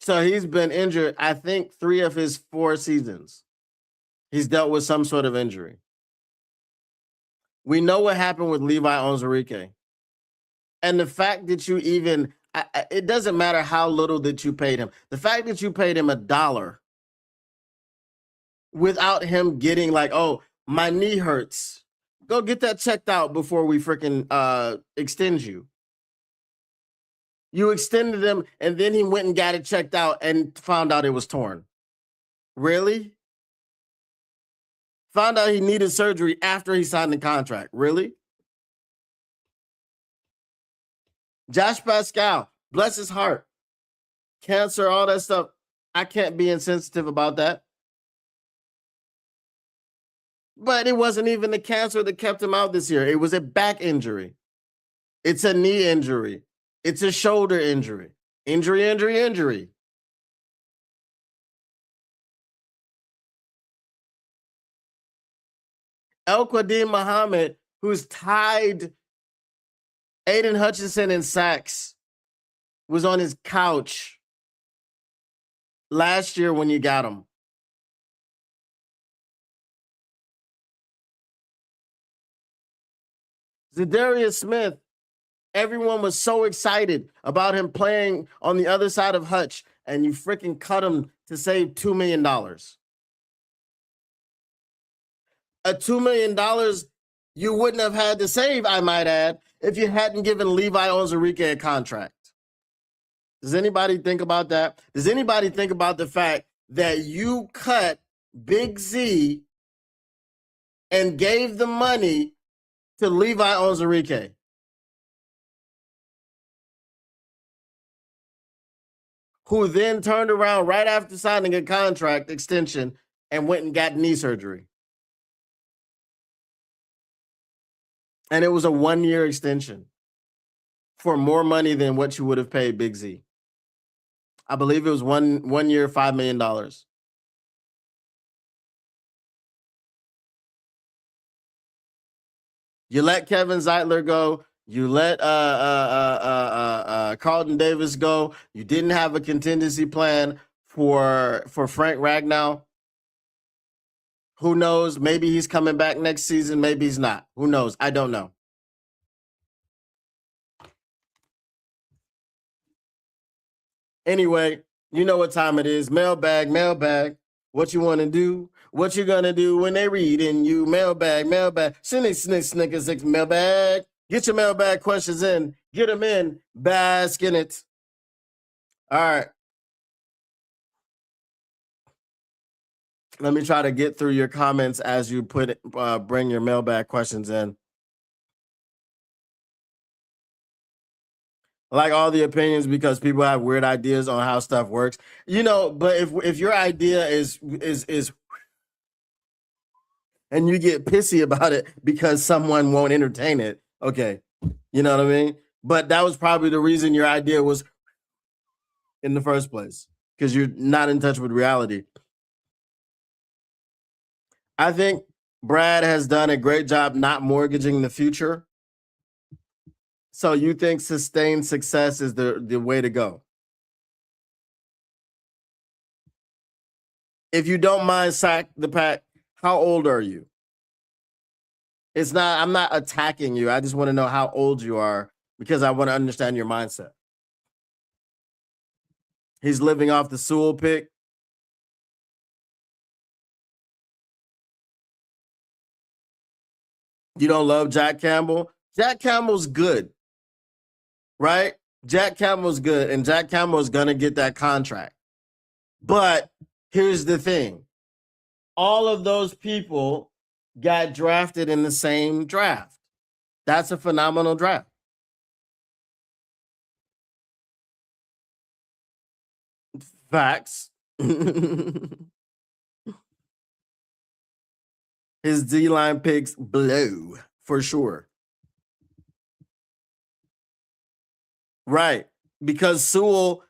So he's been injured, I think, 3 of his 4 seasons. He's dealt with some sort of injury. We know what happened with Levi Onwuzurike. And the fact that you even, it doesn't matter how little that you paid him. The fact that you paid him $1 without him getting like, oh, my knee hurts. Go get that checked out before we freaking extend you. You extended him, and then he went and got it checked out and found out it was torn. Really? Found out he needed surgery after he signed the contract. Really? Josh Pascal, bless his heart. Cancer, all that stuff. I can't be insensitive about that. But it wasn't even the cancer that kept him out this year. It was a back injury. It's a knee injury. It's a shoulder injury. Injury. El Qadim Muhammad, who's tied Aiden Hutchinson in sacks, was on his couch last year when you got him. Zadarius Smith, everyone was so excited about him playing on the other side of Hutch, and you freaking cut him to save $2 million. A $2 million you wouldn't have had to save, I might add, if you hadn't given Levi Onwuzurike a contract. Does anybody think about that? Does anybody think about the fact that you cut Big Z and gave the money to Levi Onwuzurike? Who then turned around right after signing a contract extension and went and got knee surgery. And it was a 1-year extension for more money than what you would have paid Big Z. I believe it was one year, $5 million. You let Kevin Zeitler go. You let Carlton Davis go. You didn't have a contingency plan for Frank Ragnow. Who knows? Maybe he's coming back next season. Maybe he's not. Who knows? I don't know. Anyway, you know what time it is. Mailbag. What you want to do? What you gonna do when they reading you? Mailbag. Snick, mailbag. Get your mailbag questions in. Get them in. Bask in it. All right. Let me try to get through your comments as you bring your mailbag questions in. I like all the opinions because people have weird ideas on how stuff works. But if your idea is and you get pissy about it because someone won't entertain it, okay. You know what I mean? But that was probably the reason your idea was in the first place, because you're not in touch with reality. I think Brad has done a great job not mortgaging the future. So you think sustained success is the way to go? If you don't mind, Sack the Pack, how old are you? I'm not attacking you. I just want to know how old you are because I want to understand your mindset. He's living off the Sewell pick. You don't love Jack Campbell? Jack Campbell's good, right? Jack Campbell's good, and Jack Campbell's going to get that contract. But here's the thing. All of those people got drafted in the same draft. That's a phenomenal draft. Facts. His D-line picks blow for sure. Right. Because Sewell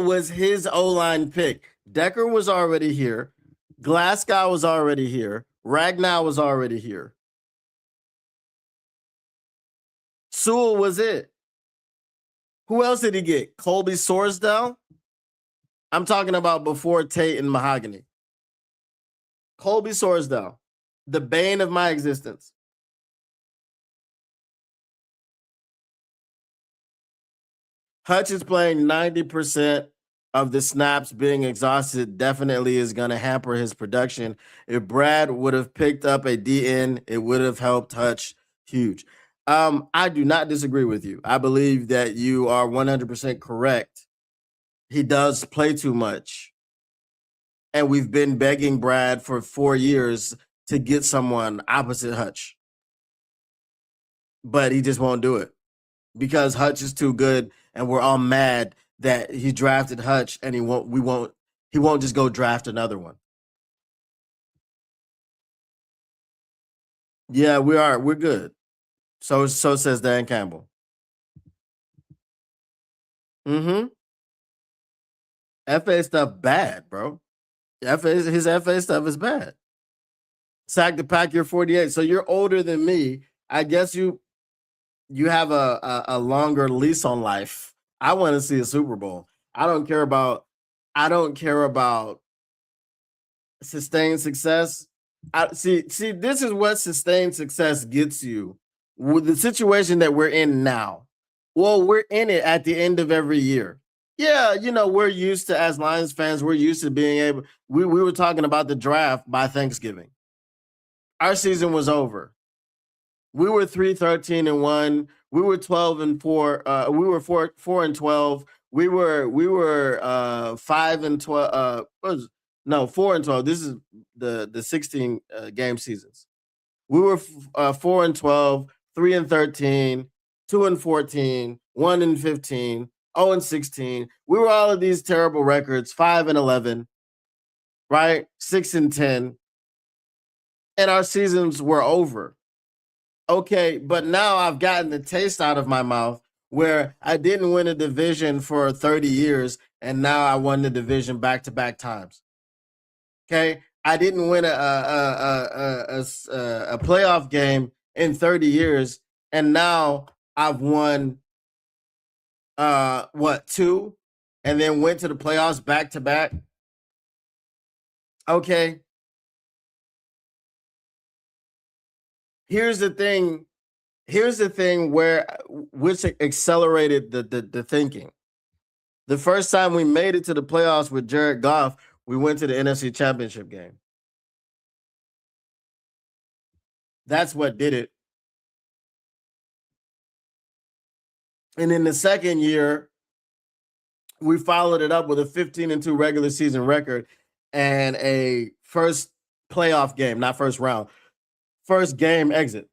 was his O-line pick. Decker was already here. Glasgow was already here. Ragnow was already here. Sewell was it. Who else did he get? Colby Sorsdale? I'm talking about before Tate and Mahogany. Colby Sorsdale, the bane of my existence. Hutch is playing 90% of the snaps being exhausted definitely is going to hamper his production. If Brad would have picked up a DN, it would have helped Hutch huge. I do not disagree with you. I believe that you are 100% correct. He does play too much. And we've been begging Brad for 4 years to get someone opposite Hutch. But he just won't do it because Hutch is too good, and we're all mad that he drafted Hutch, and he won't just go draft another one. Yeah, we are. We're good. So says Dan Campbell. Mm-hmm. FA stuff bad, bro. His FA stuff is bad. Sack the pack, you're 48. So you're older than me. I guess you have a longer lease on life. I want to see a Super Bowl. I don't care about sustained success. See, this is what sustained success gets you. With the situation that we're in now. Well, we're in it at the end of every year. Yeah, we're used to, as Lions fans, we're used to being able. We were talking about the draft by Thanksgiving. Our season was over. We were 3-13-1. We were 12-4. We were 4-12. We were 5-12. 4-12. This is the 16 game seasons. We were 4-12, 3-13, 2-14, 1-15, 0-16. We were all of these terrible records, 5-11, right? 6-10. And our seasons were over. Okay, but now I've gotten the taste out of my mouth where I didn't win a division for 30 years, and now I won the division back-to-back times. Okay, I didn't win a playoff game in 30 years, and now I've won 2, and then went to the playoffs back-to-back. Okay. Here's the thing which accelerated the thinking. The first time we made it to the playoffs with Jared Goff, we went to the NFC Championship game. That's what did it. And in the second year, we followed it up with a 15-2 regular season record and a first playoff game, not first round, first game exit.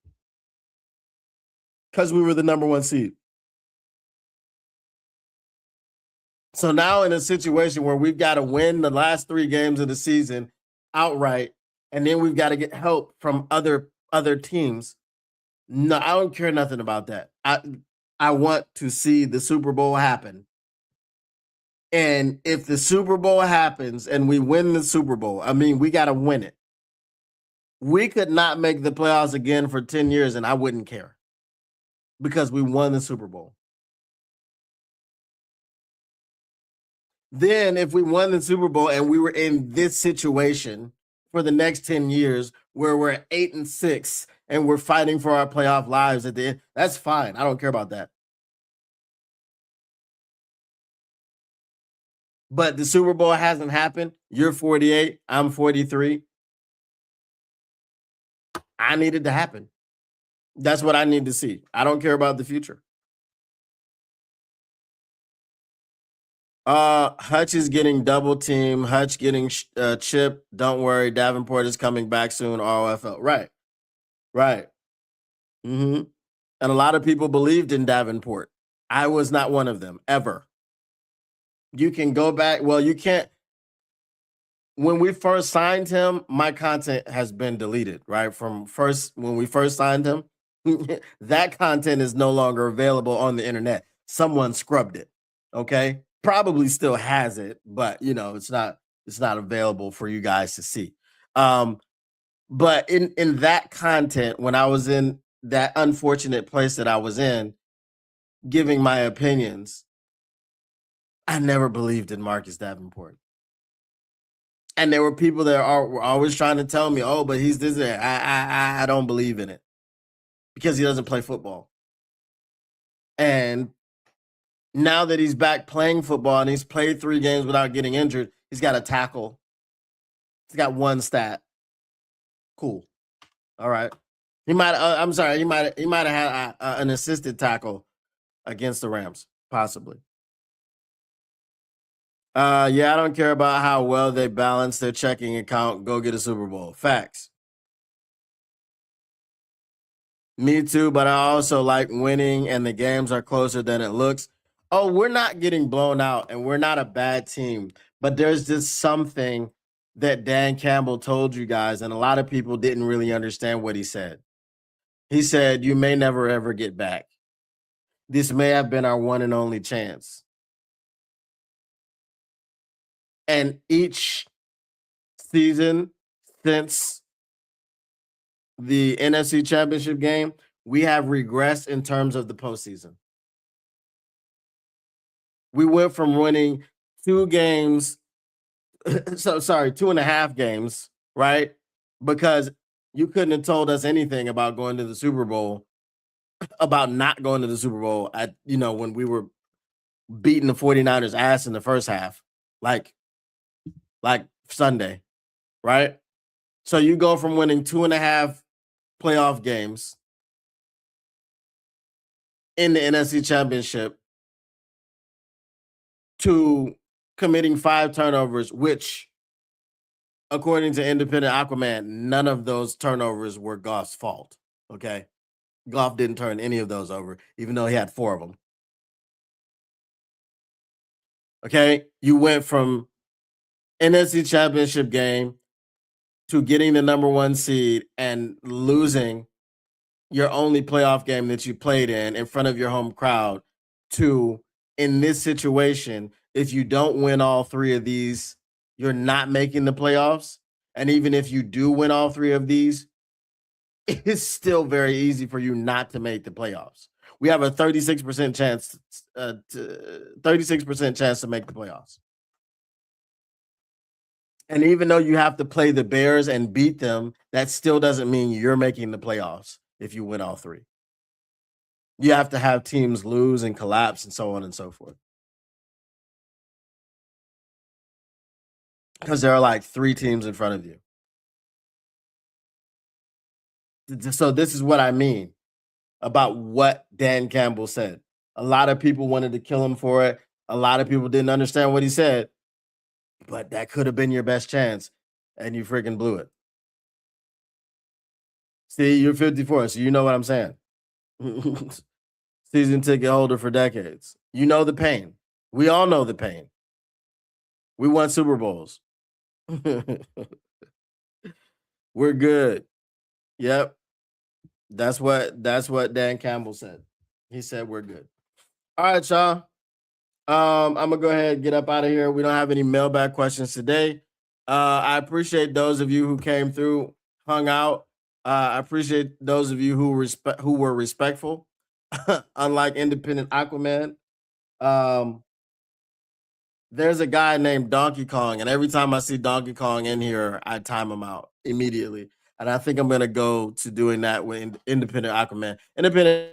Because we were the number 1 seed. So now in a situation where we've got to win the last 3 games of the season outright, and then we've got to get help from other teams. No, I don't care nothing about that. I want to see the Super Bowl happen. And if the Super Bowl happens and we win the Super Bowl, I mean, we got to win it. We could not make the playoffs again for 10 years, and I wouldn't care because we won the Super Bowl. Then if we won the Super Bowl and we were in this situation for the next 10 years where we're 8-6 and we're fighting for our playoff lives at the end, that's fine. I don't care about that. But the Super Bowl hasn't happened. You're 48. I'm 43. I need it to happen. That's what I need to see. I don't care about the future. Hutch is getting double team. Hutch getting chipped. Don't worry, Davenport is coming back soon. ROFL. Right. Mm-hmm. And a lot of people believed in Davenport. I was not one of them ever. You can go back. Well, you can't. When we first signed him, my content has been deleted. Right from when we first signed him, that content is no longer available on the internet. Someone scrubbed it. Okay. Probably still has it, but it's not available for you guys to see. But in that content, when I was in that unfortunate place that I was in, giving my opinions, I never believed in Marcus Davenport. And there were people that were always trying to tell me, "Oh, but he's this." I don't believe in it because he doesn't play football. And Now that he's back playing football and he's played 3 games without getting injured, he's got a tackle. He's got 1 stat. Cool. All right. He might. I'm sorry. He might have had an assisted tackle against the Rams, possibly. Yeah, I don't care about how well they balance their checking account. Go get a Super Bowl. Facts. Me too, but I also like winning, and the games are closer than it looks. Oh, we're not getting blown out, and we're not a bad team. But there's just something that Dan Campbell told you guys, and a lot of people didn't really understand what he said. He said, "You may never ever get back. This may have been our one and only chance." And each season since the NFC Championship game, we have regressed in terms of the postseason. We went from winning 2 games, so sorry, 2.5 games, right? Because you couldn't have told us anything about going to the Super Bowl, about not going to the Super Bowl at, when we were beating the 49ers ass in the first half, like Sunday, right? So you go from winning 2.5 playoff games in the NFC Championship to committing 5 turnovers, which, according to Independent Aquaman, none of those turnovers were Goff's fault. Okay. Goff didn't turn any of those over, even though he had 4 of them. Okay. You went from NFC Championship game to getting the number 1 seed and losing your only playoff game that you played in front of your home crowd to, in this situation, if you don't win all 3 of these, you're not making the playoffs. And even if you do win all 3 of these, it's still very easy for you not to make the playoffs. We have a 36% chance, 36% chance to make the playoffs. And even though you have to play the Bears and beat them, that still doesn't mean you're making the playoffs if you win all 3. You have to have teams lose and collapse and so on and so forth. Because there are like 3 teams in front of you. So this is what I mean about what Dan Campbell said. A lot of people wanted to kill him for it. A lot of people didn't understand what he said, but that could have been your best chance, and you freaking blew it. See, you're 54, so you know what I'm saying. Season ticket holder for decades. You know the pain. We all know the pain. We won Super Bowls. We're good. Yep. That's what Dan Campbell said. He said we're good. All right, y'all. I'm gonna go ahead and get up out of here. We don't have any mailbag questions today. I appreciate those of you who came through, hung out. I appreciate those of you who were respectful, unlike Independent Aquaman. Um, there's a guy named Donkey Kong, and every time I see Donkey Kong in here, I time him out immediately. And I think I'm gonna go to doing that with Independent Aquaman. Independent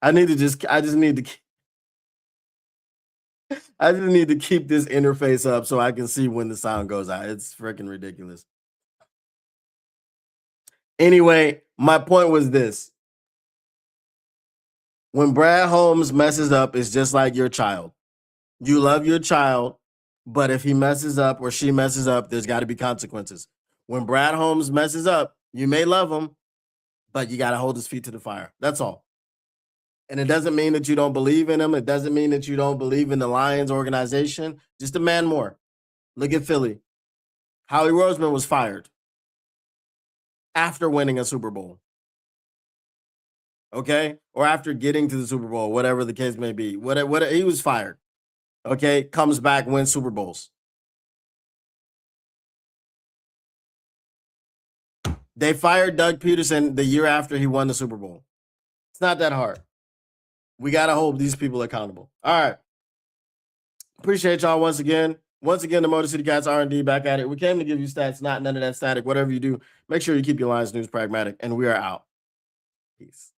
I just need to keep this interface up so I can see when the sound goes out. It's freaking ridiculous. Anyway, my point was this. When Brad Holmes messes up, it's just like your child. You love your child, but if he messes up or she messes up, there's got to be consequences. When Brad Holmes messes up, you may love him, but you got to hold his feet to the fire. That's all. And it doesn't mean that you don't believe in him. It doesn't mean that you don't believe in the Lions organization. Just demand more. Look at Philly. Howie Roseman was fired after winning a Super Bowl. Okay? Or after getting to the Super Bowl, whatever the case may be. What he was fired. Okay? Comes back, wins Super Bowls. They fired Doug Peterson the year after he won the Super Bowl. It's not that hard. We got to hold these people accountable. All right. Appreciate y'all once again. Once again, the Motor City Cats R&D back at it. We came to give you stats, not none of that static. Whatever you do, make sure you keep your Lions news pragmatic, and we are out. Peace.